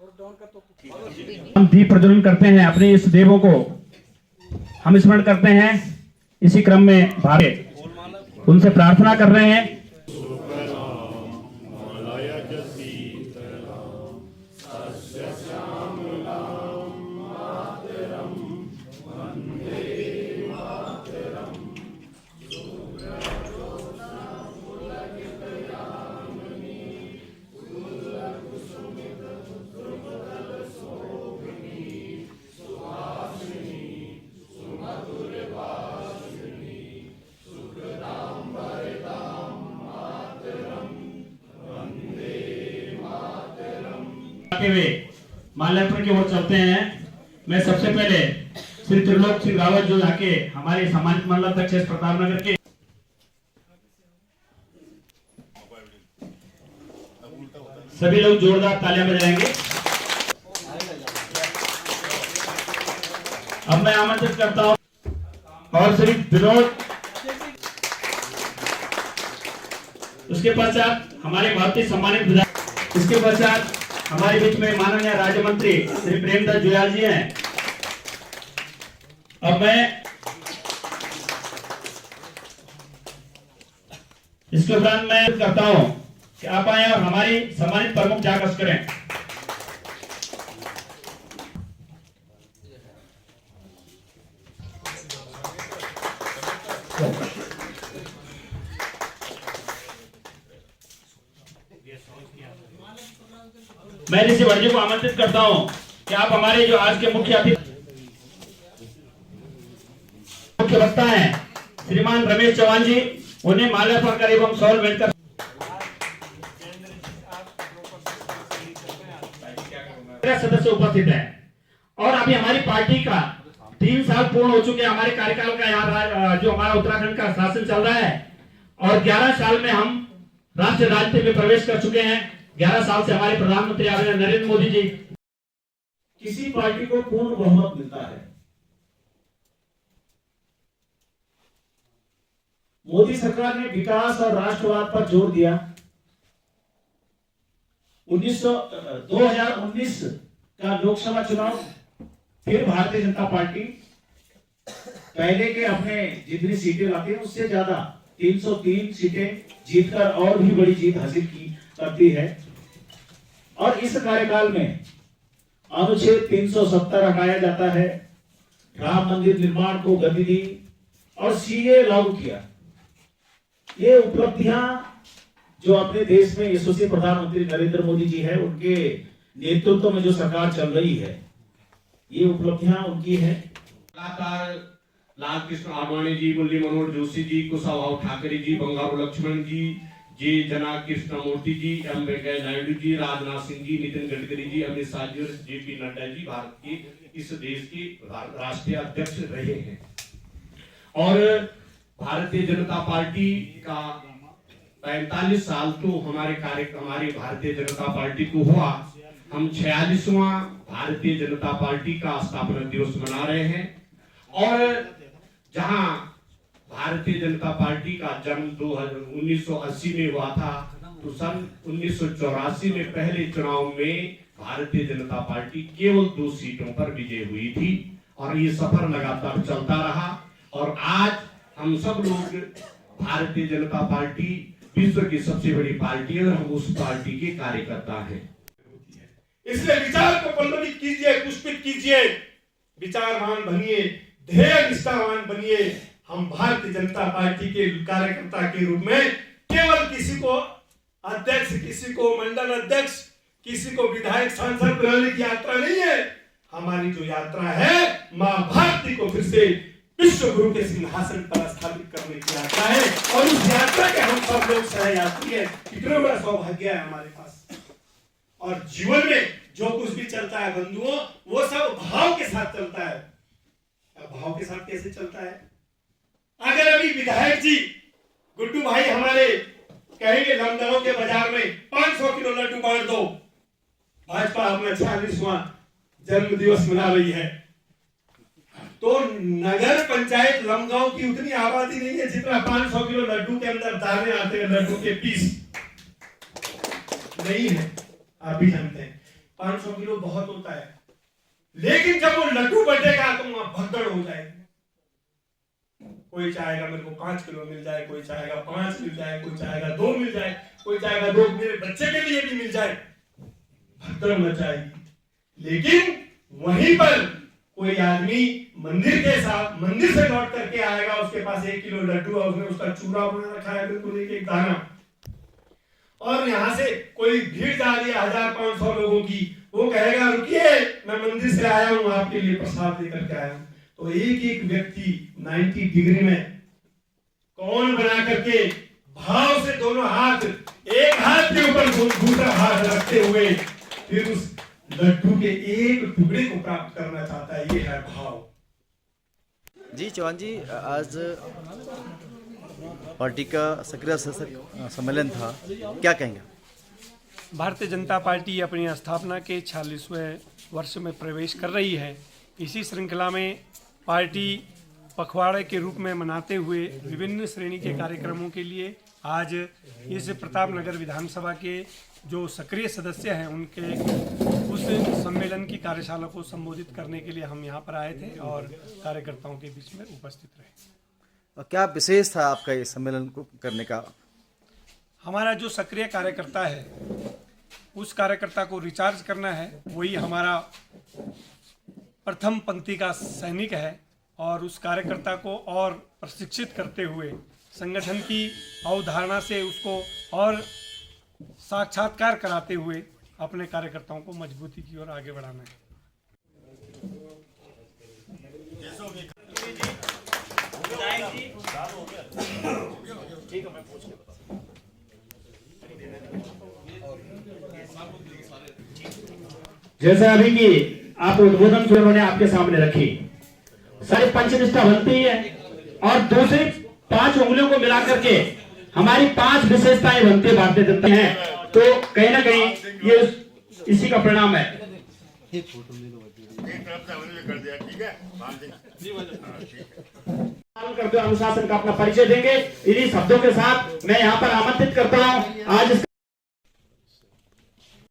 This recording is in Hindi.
हम दीप प्रज्वलन करते हैं अपने इस देवों को हम स्मरण करते हैं। इसी क्रम में भारत उनसे प्रार्थना कर रहे हैं। हुए माल्यार्पण की ओर चलते हैं। मैं सबसे पहले श्री त्रिलोक सिंह रावत जो आके हमारे सम्मानित मंडलाध्यक्ष प्रताप नगर के सभी लोग जोरदार तालियां बजाएंगे। अब मैं आमंत्रित करता हूं और श्री विनोद, उसके पश्चात हमारे भारतीय सम्मानित विधायक, इसके पश्चात हमारे बीच में माननीय राज्य मंत्री श्री प्रेमदास जुयाल जी हैं। अब मैं इसके उपरांत मैं करता हूं कि आप आए और हमारी सम्मानित प्रमुख जागृत करें। मैं ऋषि वर्जी को आमंत्रित करता हूं कि आप हमारे जो आज के मुख्य वक्ता हैं श्रीमान रमेश चौहान जी, उन्हें माल्यार्पण कर एवं शॉल भेंटकर सदस्य उपस्थित हैं। और अभी हमारी पार्टी का 3 साल पूर्ण हो चुके हैं। हमारे कार्यकाल का यहाँ जो हमारा उत्तराखंड का शासन चल रहा है और 11 साल में हम राष्ट्रीय राजनीति में प्रवेश कर चुके हैं। 11 साल से हमारे प्रधानमंत्री आदरणीय नरेंद्र मोदी जी, किसी पार्टी को पूर्ण बहुमत मिलता है। मोदी सरकार ने विकास और राष्ट्रवाद पर जोर दिया। 2019 का लोकसभा चुनाव फिर भारतीय जनता पार्टी पहले के अपने जितनी सीटें लाती है उससे ज्यादा 303 सीटें जीतकर और भी बड़ी जीत हासिल करती है। और इस कार्यकाल में अनुच्छेद 370 हटाया जाता है, राम मंदिर निर्माण को गति दी और सीए लागू किया। ये उपलब्धियां जो अपने देश में यशस्वी प्रधानमंत्री नरेंद्र मोदी जी है, उनके नेतृत्व में जो सरकार चल रही है, ये उपलब्धियां उनकी है। लाल कृष्ण आडवाणी जी, मुरली मनोहर जोशी जी, कुशाभाऊ ठाकरे जी, बंगारू लक्ष्मण जी, जनाब कृष्ण मूर्ति जी, एम वेंकैया नायडू जी, राजनाथ सिंह जी, नितिन गडकरी जी, अमित शाह जी और जेपी नड्डा जी भारत के इस देश के राष्ट्रीय अध्यक्ष रहे हैं। और भारतीय जनता पार्टी का 45 साल तो हमारे भारतीय जनता पार्टी को हुआ। हम 46वां भारतीय जनता पार्टी का स्थापना दिवस मना रहे हैं। और जहां भारतीय जनता पार्टी का जन्म 1980 में हुआ था, तो सन 1984 में पहले चुनाव में भारतीय जनता पार्टी केवल 2 सीटों पर विजय हुई थी और ये सफर लगातार चलता रहा। और आज हम सब लोग भारतीय जनता पार्टी विश्व की सबसे बड़ी पार्टी है और हम उस पार्टी के कार्यकर्ता हैं। इसलिए विचार को पल्लवित कीजिए, पुष्पित कीजिए, विचारवान बनिए, ध्येय निष्ठावान बनिए। हम भारतीय जनता पार्टी के कार्यकर्ता के रूप में केवल किसी को अध्यक्ष, किसी को मंडल अध्यक्ष, किसी को विधायक, सांसद बनाने की यात्रा नहीं है। हमारी जो यात्रा है, मां भारती को फिर से विश्व गुरु के सिंहासन पर स्थापित करने की यात्रा है। और उस यात्रा के हम सब लोग सह यात्री हैं। कितना बड़ा सौभाग्य है हमारे पास। और जीवन में जो कुछ भी चलता है बंधुओं, वो सब भाव के साथ चलता है। भाव के साथ कैसे चलता है? अगर अभी विधायक जी गुड्डू भाई हमारे कहेंगे लमदड़ों के बाजार में 500 किलो लड्डू बांट दो, भाजपा अपना 46वां जन्म दिवस मना रही है, तो नगर पंचायत लमगांव की उतनी आबादी नहीं है जितना 500 किलो लड्डू के अंदर दाने आते हैं, लड्डू के पीस नहीं है, आप भी जानते हैं। 500 किलो बहुत होता है, लेकिन जब वो लड्डू बटेगा तो वहां भगदड़ हो जाएगी। कोई चाहेगा मेरे को 5 किलो मिल जाए, कोई चाहेगा 5 मिल जाए, कोई चाहेगा 2 मिल जाए, कोई चाहेगा 2 मेरे बच्चे के लिए भी मिल जाए, भगदड़ मचाएगी। लेकिन वहीं पर कोई आदमी मंदिर से लौट करके आएगा, उसके पास 1 किलो लड्डू है, उसने उसका चूरा बना रखा है बिल्कुल एक दाना, और यहाँ से कोई भीड़ जा रही है 1500 लोगों की, वो कहेगा रुकिए मैं मंदिर से आया हूँ आपके लिए प्रसाद लेकर के आया हूँ। तो एक एक व्यक्ति 90 डिग्री में कौन बना करके भाव से दोनों हाथ, एक हाथ के ऊपर दूसरा हाथ रखते हुए फिर उस लड्डू के एक टुकड़े को प्राप्त करना चाहता है। ये है भाव। जी चौहान जी, आज पार्टी का सक्रिय सदस्य सम्मेलन था, क्या कहेंगे? भारतीय जनता पार्टी अपनी स्थापना के 46वें वर्ष में प्रवेश कर रही है। इसी श्रृंखला में पार्टी पखवाड़े के रूप में मनाते हुए विभिन्न श्रेणी के कार्यक्रमों के लिए आज इस प्रतापनगर विधानसभा के जो सक्रिय सदस्य हैं उनके उस सम्मेलन की कार्यशाला को संबोधित करने के लिए हम यहाँ पर आए थे और कार्यकर्ताओं के बीच में उपस्थित रहे। क्या विशेष था आपका ये सम्मेलन को करने का? हमारा जो सक्रिय कार्यकर्ता है उस कार्यकर्ता को रिचार्ज करना है, वही हमारा प्रथम पंक्ति का सैनिक है, और उस कार्यकर्ता को और प्रशिक्षित करते हुए संगठन की अवधारणा से उसको और साक्षात्कार कराते हुए अपने कार्यकर्ताओं को मजबूती की ओर आगे बढ़ाना है। जैसे अभी की आप उद्बोधन से उन्होंने आपके सामने रखी, सारी पंचनिष्ठा बनती है और दूसरी 5 उंगलियों को मिलाकर के हमारी 5 विशेषताएं बनती भारतीय जनता हैं। तो कहीं ना कहीं ये इसी का परिणाम है। करते अनुशासन का अपना परिचय देंगे। इन्हीं शब्दों के साथ मैं यहाँ पर आमंत्रित करता हूँ आज